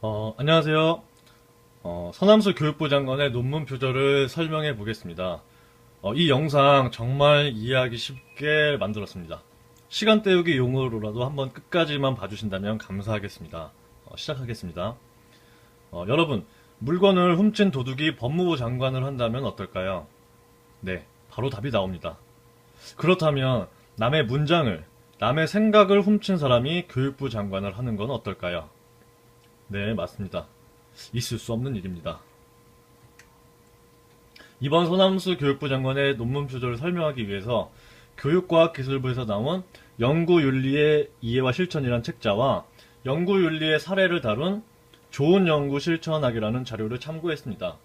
안녕하세요. 서남수 교육부 장관의 논문 표절을 설명해 보겠습니다. 이 영상 정말 이해하기 쉽게 만들었습니다. 시간 때우기 용어로라도 한번 끝까지만 봐주신다면 감사하겠습니다. 시작하겠습니다. 여러분, 물건을 훔친 도둑이 법무부 장관을 한다면 어떨까요? 네, 바로 답이 나옵니다. 그렇다면 남의 문장을, 남의 생각을 훔친 사람이 교육부 장관을 하는 건 어떨까요? 네, 맞습니다. 있을 수 없는 일입니다. 이번 서남수 교육부 장관의 논문 표절을 설명하기 위해서 교육과학기술부에서 나온 연구윤리의 이해와 실천이란 책자와 연구윤리의 사례를 다룬 좋은 연구 실천학이라는 자료를 참고했습니다.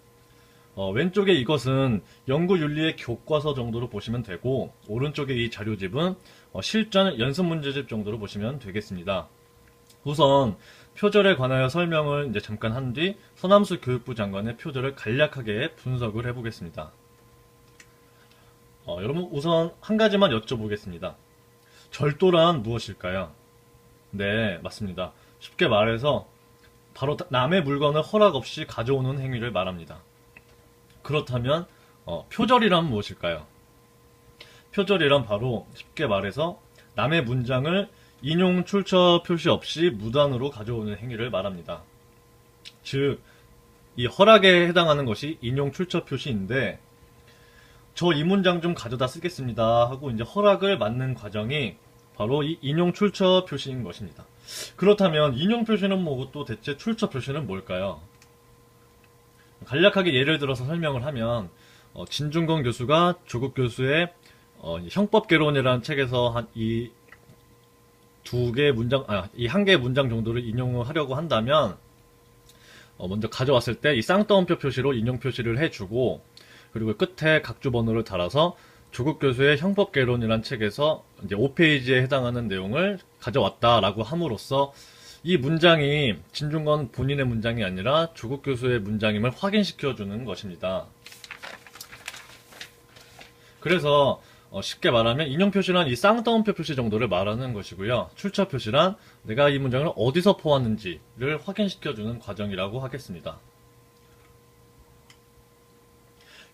왼쪽에 이것은 연구윤리의 교과서 정도로 보시면 되고, 오른쪽에 이 자료집은 실전 연습 문제집 정도로 보시면 되겠습니다. 우선 표절에 관하여 설명을 이제 잠깐 한 뒤 서남수 교육부 장관의 표절을 간략하게 분석을 해보겠습니다. 여러분 우선 한 가지만 여쭤보겠습니다. 절도란 무엇일까요? 네, 맞습니다. 쉽게 말해서 바로 남의 물건을 허락 없이 가져오는 행위를 말합니다. 그렇다면 표절이란 무엇일까요? 표절이란 바로 쉽게 말해서 남의 문장을 인용 출처 표시 없이 무단으로 가져오는 행위를 말합니다. 즉, 이 허락에 해당하는 것이 인용 출처 표시인데, 저 이 문장 좀 가져다 쓰겠습니다 하고 이제 허락을 받는 과정이 바로 이 인용 출처 표시인 것입니다. 그렇다면 인용 표시는 뭐고 또 대체 출처 표시는 뭘까요? 간략하게 예를 들어서 설명을 하면 진중권 교수가 조국 교수의 형법개론이라는 책에서 이 이 한 개의 문장 정도를 인용을 하려고 한다면, 먼저 가져왔을 때 이 쌍따옴표 표시로 인용 표시를 해주고, 그리고 끝에 각주 번호를 달아서 조국 교수의 형법개론이라는 책에서 이제 5페이지에 해당하는 내용을 가져왔다라고 함으로써 이 문장이 진중권 본인의 문장이 아니라 조국 교수의 문장임을 확인시켜주는 것입니다. 그래서 쉽게 말하면 인용 표시란 이 쌍따옴표 표시 정도를 말하는 것이고요. 출처 표시란 내가 이 문장을 어디서 포왔는지를 확인시켜주는 과정이라고 하겠습니다.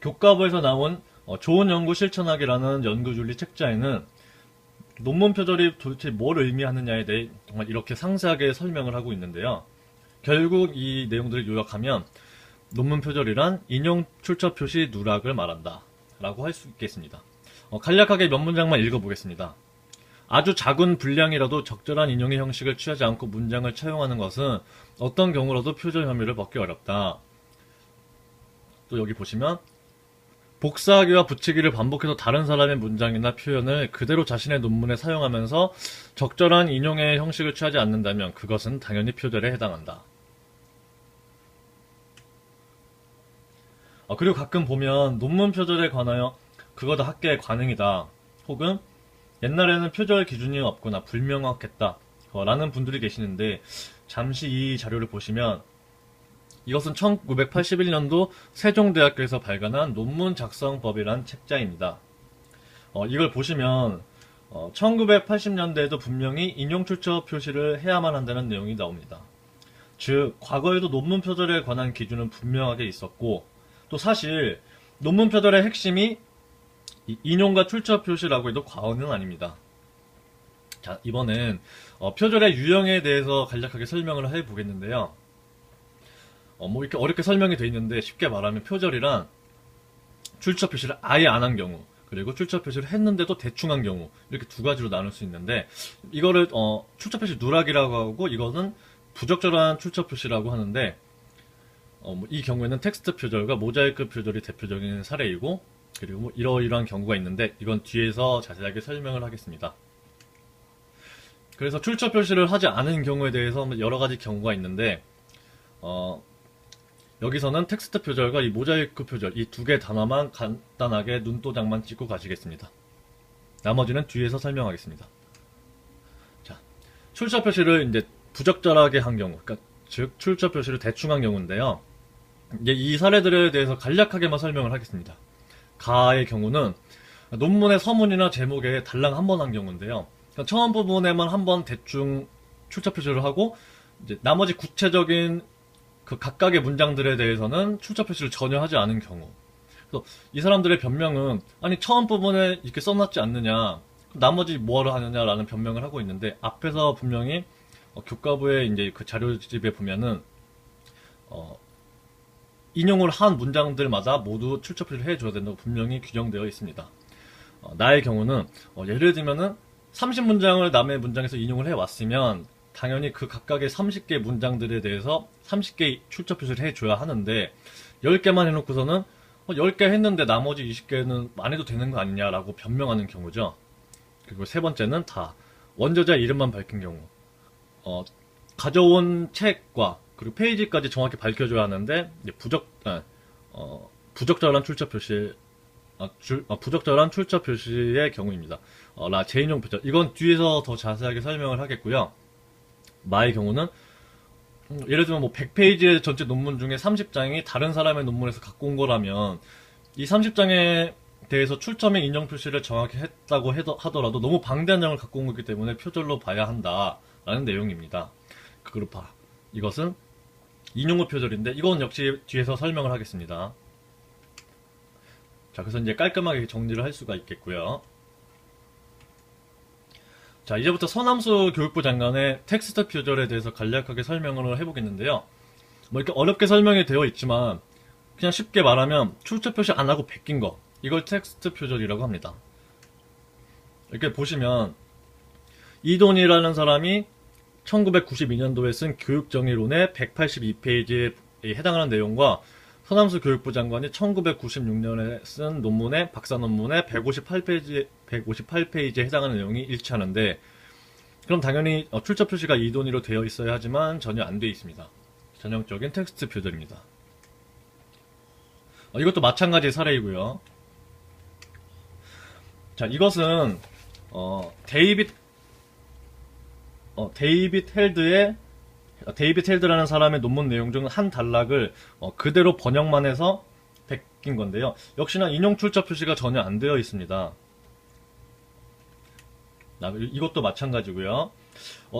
교과부에서 나온 좋은 연구 실천학이라는 연구윤리 책자에는 논문 표절이 도대체 뭘 의미하느냐에 대해 정말 이렇게 상세하게 설명을 하고 있는데요. 결국 이 내용들을 요약하면 논문 표절이란 인용 출처 표시 누락을 말한다 라고 할 수 있겠습니다. 간략하게 몇 문장만 읽어보겠습니다. 아주 작은 분량이라도 적절한 인용의 형식을 취하지 않고 문장을 차용하는 것은 어떤 경우라도 표절 혐의를 벗기 어렵다. 또 여기 보시면 복사하기와 붙이기를 반복해서 다른 사람의 문장이나 표현을 그대로 자신의 논문에 사용하면서 적절한 인용의 형식을 취하지 않는다면 그것은 당연히 표절에 해당한다. 그리고 가끔 보면 논문 표절에 관하여 그거 다 학계의 관행이다. 혹은 옛날에는 표절 기준이 없거나 불명확했다. 라는 분들이 계시는데, 잠시 이 자료를 보시면 이것은 1981년도 세종대학교에서 발간한 논문 작성법이란 책자입니다. 이걸 보시면 1980년대에도 분명히 인용 출처 표시를 해야만 한다는 내용이 나옵니다. 즉 과거에도 논문 표절에 관한 기준은 분명하게 있었고, 또 사실 논문 표절의 핵심이 인용과 출처 표시라고 해도 과언은 아닙니다. 자, 이번엔 표절의 유형에 대해서 간략하게 설명을 해보겠는데요. 뭐 이렇게 어렵게 설명이 되어 있는데, 쉽게 말하면 표절이란 출처 표시를 아예 안 한 경우, 그리고 출처 표시를 했는데도 대충 한 경우, 이렇게 두 가지로 나눌 수 있는데, 이거를 출처 표시 누락이라고 하고, 이거는 부적절한 출처 표시라고 하는데, 이 경우에는 텍스트 표절과 모자이크 표절이 대표적인 사례이고, 그리고 뭐 이러이러한 경우가 있는데, 이건 뒤에서 자세하게 설명을 하겠습니다. 그래서 출처 표시를 하지 않은 경우에 대해서 여러 가지 경우가 있는데, 여기서는 텍스트 표절과 이 모자이크 표절, 이 두 개 단어만 간단하게 눈도장만 찍고 가시겠습니다. 나머지는 뒤에서 설명하겠습니다. 자, 출처 표시를 이제 부적절하게 한 경우, 그러니까 즉 출처 표시를 대충 한 경우인데요. 이제 이 사례들에 대해서 간략하게만 설명을 하겠습니다. 가의 경우는 논문의 서문이나 제목에 달랑 한 번 한 경우인데요. 처음 부분에만 한 번 대충 출처 표시를 하고, 이제 나머지 구체적인 그 각각의 문장들에 대해서는 출처 표시를 전혀 하지 않은 경우. 그래서 이 사람들의 변명은 아니 처음 부분에 이렇게 써놨지 않느냐, 나머지 뭐하러 하느냐라는 변명을 하고 있는데 앞에서 분명히 교과부의 이제 그 자료집에 보면은 인용을 한 문장들마다 모두 출처 표시를 해줘야 된다고 분명히 규정되어 있습니다. 나의 경우는 예를 들면은 30문장을 남의 문장에서 인용을 해왔으면 당연히 그 각각의 30개 문장들에 대해서 30개 출처 표시를 해줘야 하는데 10개만 해놓고서는 10개 했는데 나머지 20개는 안 해도 되는 거 아니냐라고 변명하는 경우죠. 그리고 세 번째는 다 원저자 이름만 밝힌 경우. 가져온 책과 그리고 페이지까지 정확히 밝혀줘야 하는데 부적절한 출처 표시 부적절한 출처 표시의 경우입니다. 제인용 표절. 이건 뒤에서 더 자세하게 설명을 하겠고요. 마의 경우는 예를 들면 뭐 100페이지의 전체 논문 중에 30장이 다른 사람의 논문에서 갖고 온 거라면 이 30장에 대해서 출처명 인용 표시를 정확히 했다고 하더라도 너무 방대한 양을 갖고 온 거기 때문에 표절로 봐야 한다라는 내용입니다. 그룹화. 이것은 인용어 표절인데 이건 역시 뒤에서 설명을 하겠습니다. 자, 그래서 이제 깔끔하게 정리를 할 수가 있겠고요. 자, 이제부터 서남수 교육부 장관의 텍스트 표절에 대해서 간략하게 설명을 해보겠는데요. 뭐 이렇게 어렵게 설명이 되어 있지만 그냥 쉽게 말하면 출처 표시 안 하고 베낀 거, 이걸 텍스트 표절이라고 합니다. 이렇게 보시면 이돈이라는 사람이 1992년도에 쓴 교육정의론의 182페이지에 해당하는 내용과 서남수 교육부 장관이 1996년에 쓴 논문의 박사 논문의 158페이지에 해당하는 내용이 일치하는데, 그럼 당연히 출처 표시가 이돈이로 되어 있어야 하지만 전혀 안 되어 있습니다. 전형적인 텍스트 표절입니다. 이것도 마찬가지 사례이고요. 자, 이것은 데이빗 헬드라는 사람의 논문 내용 중 한 단락을 그대로 번역만 해서 베낀 건데요. 역시나 인용 출처 표시가 전혀 안 되어 있습니다. 이것도 마찬가지고요.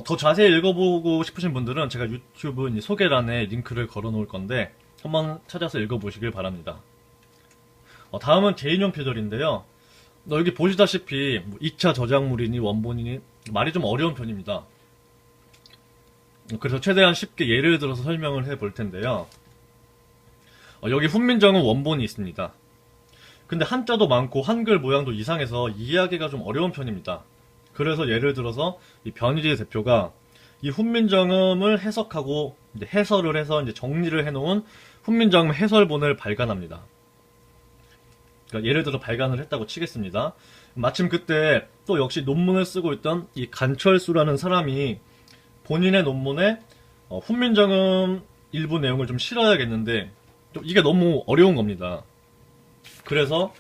더 자세히 읽어보고 싶으신 분들은 제가 유튜브 소개란에 링크를 걸어 놓을 건데 한번 찾아서 읽어보시길 바랍니다. 다음은 제인용 표절인데요. 여기 보시다시피 2차 저작물이니 원본이니 말이 좀 어려운 편입니다. 그래서 최대한 쉽게 예를 들어서 설명을 해볼 텐데요. 여기 훈민정음 원본이 있습니다. 근데 한자도 많고 한글 모양도 이상해서 이해하기가 좀 어려운 편입니다. 그래서 예를 들어서 이 변희재 대표가 이 훈민정음을 해석하고 이제 해설을 해서 이제 정리를 해놓은 훈민정음 해설본을 발간합니다. 그러니까 예를 들어 발간을 했다고 치겠습니다. 마침 그때 또 역시 논문을 쓰고 있던 이 간철수라는 사람이 본인의 논문에 훈민정음 일부 내용을 좀 실어야겠는데 이게 너무 어려운 겁니다. 그래서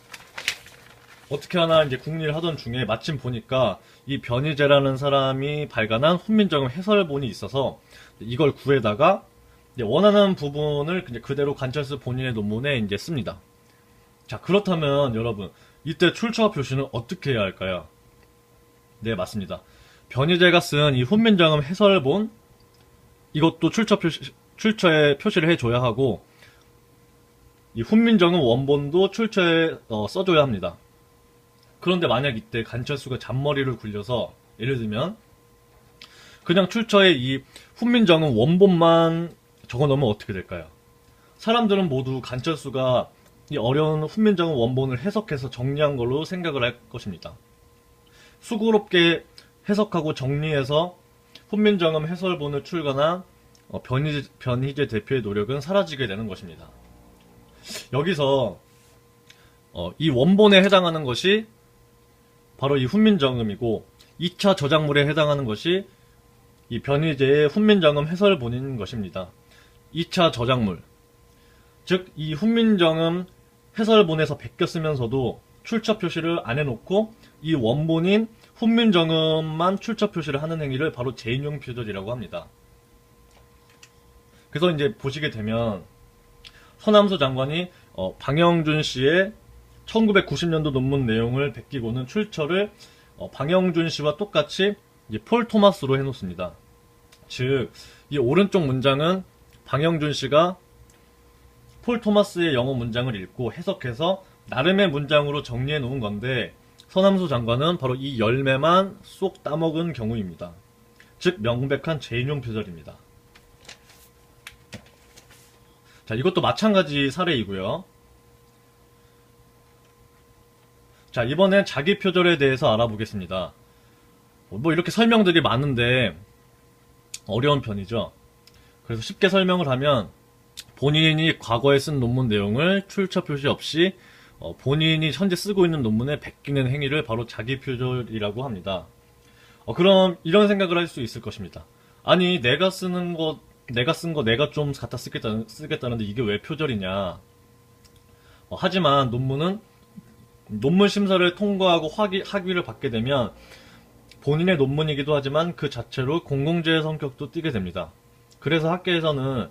어떻게 하나 이제 궁리를 하던 중에 마침 보니까 이 변희재라는 사람이 발간한 훈민정음 해설본이 있어서 이걸 구해다가 이제 원하는 부분을 그대로 간철수 본인의 논문에 이제 씁니다. 자, 그렇다면 여러분 이때 출처 표시는 어떻게 해야 할까요? 네, 맞습니다. 변희재가 쓴 이 훈민정음 해설본, 이것도 출처에 표시를 해줘야 하고, 이 훈민정음 원본도 출처에 써줘야 합니다. 그런데 만약 이때 간철수가 잔머리를 굴려서, 예를 들면, 그냥 출처에 이 훈민정음 원본만 적어 놓으면 어떻게 될까요? 사람들은 모두 간철수가 이 어려운 훈민정음 원본을 해석해서 정리한 걸로 생각을 할 것입니다. 수고롭게 해석하고 정리해서 훈민정음 해설본을 출간한 변희재 대표의 노력은 사라지게 되는 것입니다. 여기서 이 원본에 해당하는 것이 바로 이 훈민정음이고 2차 저작물에 해당하는 것이 이 변희재의 훈민정음 해설본인 것입니다. 2차 저작물, 즉 이 훈민정음 해설본에서 베껴 쓰면서도 출처 표시를 안 해놓고 이 원본인 훈민정음만 출처 표시를 하는 행위를 바로 제인용 표절이라고 합니다. 그래서 이제 보시게 되면 서남수 장관이 방영준 씨의 1990년도 논문 내용을 베끼고는 출처를 방영준 씨와 똑같이 폴 토마스로 해놓습니다. 즉, 이 오른쪽 문장은 방영준 씨가 폴 토마스의 영어 문장을 읽고 해석해서 나름의 문장으로 정리해 놓은 건데 서남수 장관은 바로 이 열매만 쏙 따먹은 경우입니다. 즉 명백한 재인용 표절입니다. 자, 이것도 마찬가지 사례이고요. 자, 이번엔 자기 표절에 대해서 알아보겠습니다. 뭐 이렇게 설명들이 많은데 어려운 편이죠. 그래서 쉽게 설명을 하면 본인이 과거에 쓴 논문 내용을 출처 표시 없이 본인이 현재 쓰고 있는 논문에 베끼는 행위를 바로 자기 표절이라고 합니다. 그럼 이런 생각을 할 수 있을 것입니다. 아니 내가 쓴 거 내가 좀 갖다 쓰겠다는데 이게 왜 표절이냐. 하지만 논문은 논문 심사를 통과하고 학위를 받게 되면 본인의 논문이기도 하지만 그 자체로 공공재의 성격도 띠게 됩니다. 그래서 학계에서는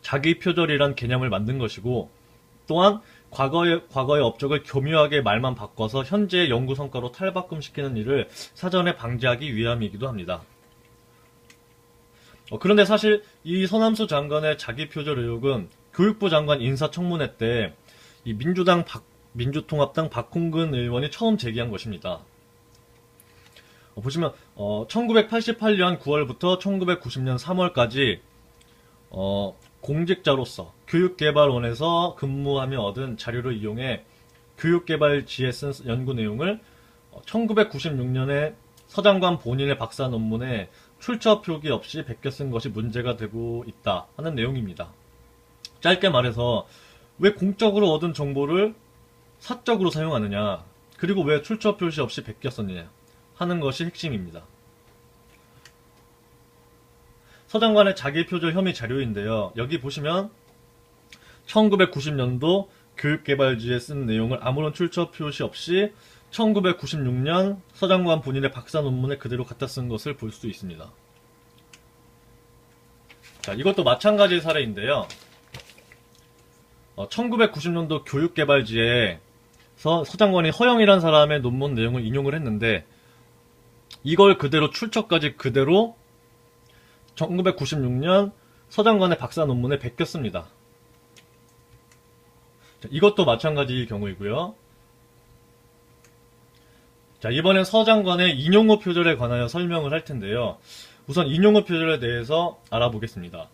자기 표절이란 개념을 만든 것이고 또한 과거의 업적을 교묘하게 말만 바꿔서 현재의 연구 성과로 탈바꿈시키는 일을 사전에 방지하기 위함이기도 합니다. 그런데 사실 이 서남수 장관의 자기 표절 의혹은 교육부 장관 인사청문회 때 이 민주통합당 박홍근 의원이 처음 제기한 것입니다. 보시면 1988년 9월부터 1990년 3월까지 공직자로서 교육개발원에서 근무하며 얻은 자료를 이용해 교육개발지에 쓴 연구 내용을 1996년에 서 장관 본인의 박사 논문에 출처 표기 없이 베껴 쓴 것이 문제가 되고 있다 하는 내용입니다. 짧게 말해서 왜 공적으로 얻은 정보를 사적으로 사용하느냐, 그리고 왜 출처 표시 없이 베껴 썼느냐 하는 것이 핵심입니다. 서 장관의 자기 표절 혐의 자료인데요. 여기 보시면 1990년도 교육개발지에 쓴 내용을 아무런 출처 표시 없이 1996년 서 장관 본인의 박사 논문에 그대로 갖다 쓴 것을 볼 수 있습니다. 자, 이것도 마찬가지 사례인데요. 1990년도 교육개발지에서 서 장관이 허영이라는 사람의 논문 내용을 인용을 했는데 이걸 그대로 출처까지 그대로 1996년 서 장관의 박사 논문에 베꼈습니다. 자, 이것도 마찬가지의 경우이고요. 자, 이번엔 서 장관의 인용호 표절에 관하여 설명을 할 텐데요. 우선 인용호 표절에 대해서 알아보겠습니다.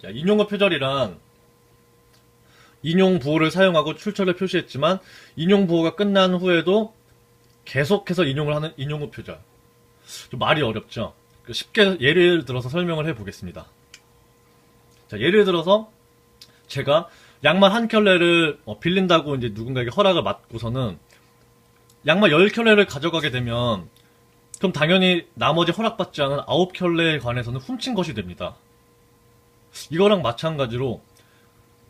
자, 인용호 표절이란 인용 부호를 사용하고 출처를 표시했지만 인용 부호가 끝난 후에도 계속해서 인용을 하는 인용호 표절. 좀 말이 어렵죠? 쉽게 예를 들어서 설명을 해보겠습니다. 자, 예를 들어서 제가 양말 한 켤레를 빌린다고 이제 누군가에게 허락을 받고서는 양말 10켤레를 가져가게 되면 그럼 당연히 나머지 허락받지 않은 9켤레에 관해서는 훔친 것이 됩니다. 이거랑 마찬가지로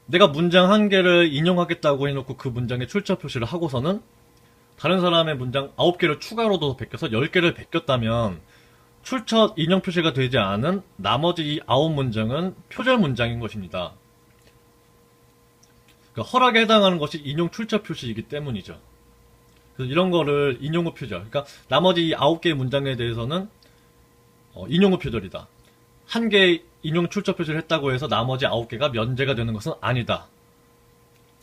내가 문장 한 개를 인용하겠다고 해놓고 그 문장에 출처 표시를 하고서는 다른 사람의 문장 9개를 추가로 더 베껴서 10개를 베꼈다면 출처 인용 표시가 되지 않은 나머지 이 9문장은 표절 문장인 것입니다. 그러니까 허락에 해당하는 것이 인용 출처 표시이기 때문이죠. 그래서 이런 거를 인용호 표절. 그러니까 나머지 이 9개의 문장에 대해서는 인용호 표절이다. 한 개의 인용 출처 표시를 했다고 해서 나머지 9개가 면제가 되는 것은 아니다.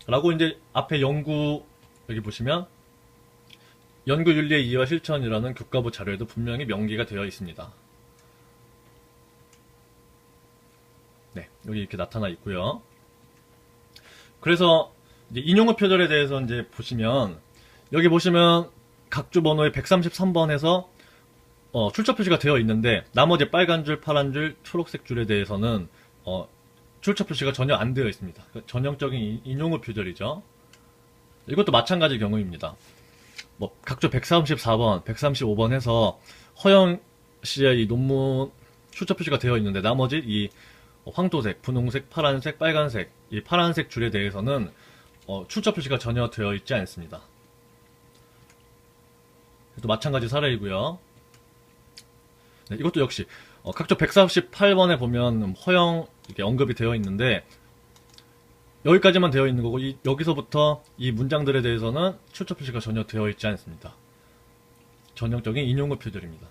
라고 이제 앞에 여기 보시면 연구윤리의 이해와 실천이라는 교과부 자료에도 분명히 명기가 되어 있습니다. 네, 여기 이렇게 나타나 있고요. 그래서 이제 인용호 표절에 대해서 이제 보시면 여기 보시면 각주 번호의 133번에서 출처 표시가 되어 있는데 나머지 빨간 줄, 파란 줄, 초록색 줄에 대해서는 출처 표시가 전혀 안 되어 있습니다. 전형적인 인용호 표절이죠. 이것도 마찬가지 경우입니다. 각주 134번, 135번 해서 허영 씨의 이 논문 출처 표시가 되어 있는데 나머지 이 황토색, 분홍색, 파란색, 빨간색 이 파란색 줄에 대해서는 출처 표시가 전혀 되어 있지 않습니다. 또 마찬가지 사례이고요. 네, 이것도 역시 각주 148번에 보면 허영 이렇게 언급이 되어 있는데 여기까지만 되어 있는 거고 여기서부터 이 문장들에 대해서는 출처 표시가 전혀 되어 있지 않습니다. 전형적인 인용호 표절입니다.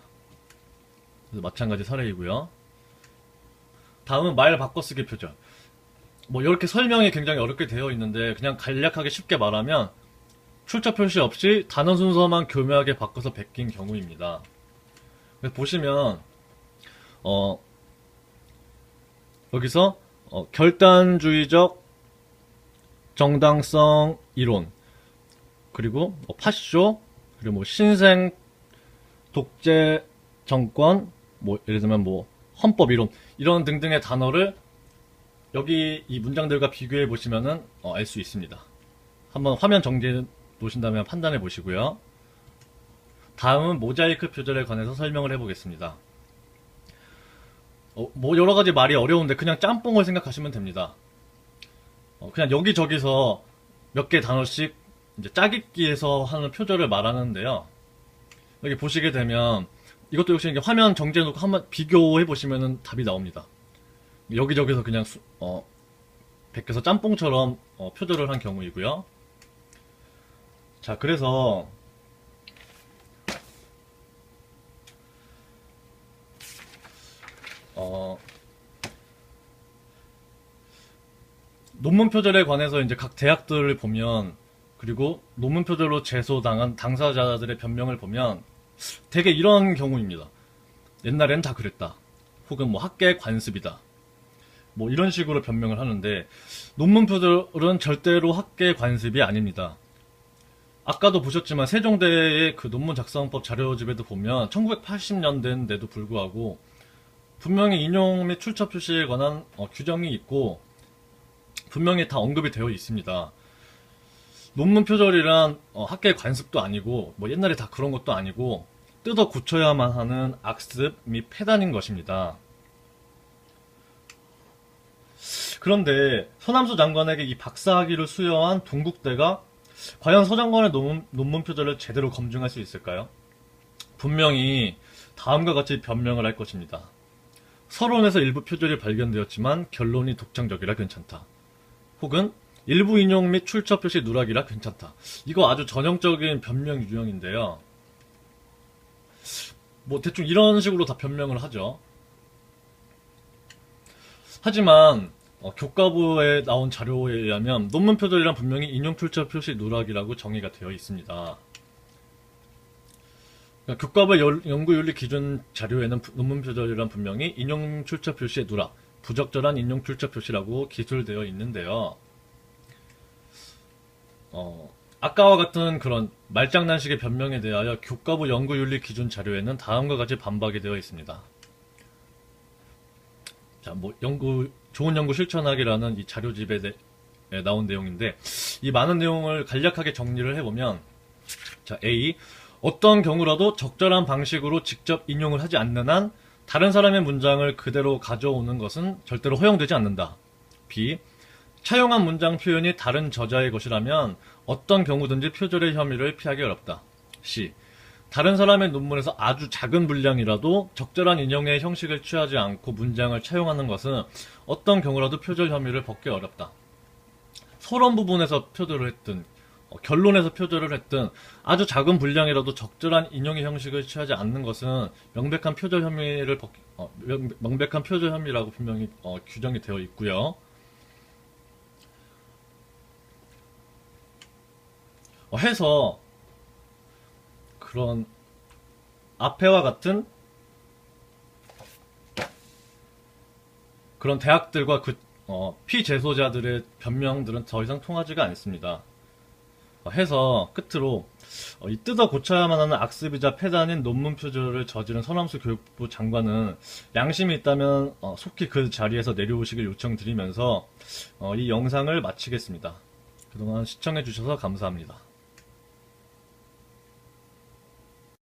그래서 마찬가지 사례이고요. 다음은 말 바꿔쓰기 표절. 뭐 이렇게 설명이 굉장히 어렵게 되어 있는데 그냥 간략하게 쉽게 말하면 출처 표시 없이 단어 순서만 교묘하게 바꿔서 베낀 경우입니다. 그래서 보시면 여기서 결단주의적 정당성 이론, 그리고 파쇼, 그리고 뭐 신생 독재 정권, 뭐 예를 들면 뭐 헌법 이론, 이런 등등의 단어를 여기 이 문장들과 비교해 보시면은 알 수 있습니다. 한번 화면 정지해 놓으신다면 판단해 보시고요. 다음은 모자이크 표절에 관해서 설명을 해 보겠습니다. 뭐 여러 가지 말이 어려운데 그냥 짬뽕을 생각하시면 됩니다. 그냥 여기저기서 몇 개 단어씩 이제 짜깁기해서 하는 표절을 말하는데요. 여기 보시게 되면 이것도 역시 이제 화면 정지해 놓고 한번 비교해 보시면은 답이 나옵니다. 여기저기서 그냥 베껴서 짬뽕처럼 표절을 한 경우이고요. 자, 그래서 논문 표절에 관해서 이제 각 대학들을 보면, 그리고 논문 표절로 제소당한 당사자들의 변명을 보면 되게 이런 경우입니다. 옛날엔 다 그랬다. 혹은 뭐 학계 관습이다. 뭐 이런 식으로 변명을 하는데, 논문 표절은 절대로 학계 관습이 아닙니다. 아까도 보셨지만 세종대의 그 논문 작성법 자료집에도 보면 1980년대인데도 불구하고 분명히 인용 및 출처 표시에 관한 규정이 있고 분명히 다 언급이 되어 있습니다. 논문 표절이란 학계 관습도 아니고 뭐 옛날에 다 그런 것도 아니고 뜯어 고쳐야만 하는 악습 및 폐단인 것입니다. 그런데 서남수 장관에게 이 박사학위를 수여한 동국대가 과연 서 장관의 논문 표절을 제대로 검증할 수 있을까요? 분명히 다음과 같이 변명을 할 것입니다. 서론에서 일부 표절이 발견되었지만 결론이 독창적이라 괜찮다. 혹은 일부 인용 및 출처 표시 누락이라 괜찮다. 이거 아주 전형적인 변명 유형인데요. 뭐 대충 이런 식으로 다 변명을 하죠. 하지만 교과부에 나온 자료에 의하면 논문 표절이란 분명히 인용 출처 표시 누락이라고 정의가 되어 있습니다. 그러니까 교과부 연구윤리 기준 자료에는 논문 표절이란 분명히 인용 출처 표시의 누락, 부적절한 인용 출처 표시라고 기술되어 있는데요. 아까와 같은 그런 말장난식의 변명에 대하여 교과부 연구윤리 기준 자료에는 다음과 같이 반박이 되어 있습니다. 자, 뭐 좋은 연구 실천하기라는 이 자료집에 나온 내용인데, 이 많은 내용을 간략하게 정리를 해보면, 자, A. 어떤 경우라도 적절한 방식으로 직접 인용을 하지 않는 한 다른 사람의 문장을 그대로 가져오는 것은 절대로 허용되지 않는다. B. 차용한 문장 표현이 다른 저자의 것이라면 어떤 경우든지 표절의 혐의를 피하기 어렵다. C. 다른 사람의 논문에서 아주 작은 분량이라도 적절한 인용의 형식을 취하지 않고 문장을 차용하는 것은 어떤 경우라도 표절 혐의를 벗기 어렵다. 서론 부분에서 표절을 했든 결론에서 표절을 했든 아주 작은 분량이라도 적절한 인용의 형식을 취하지 않는 것은 명백한 표절 혐의라고 분명히 규정이 되어 있고요. 해서 그런 앞에와 같은 그런 대학들과 피재소자들의 변명들은 더 이상 통하지가 않습니다. 해서 끝으로 이 뜯어 고쳐야만 하는 악습이자 폐단인 논문 표절을 저지른 서남수 교육부 장관은 양심이 있다면 속히 그 자리에서 내려오시길 요청드리면서 이 영상을 마치겠습니다. 그동안 시청해주셔서 감사합니다.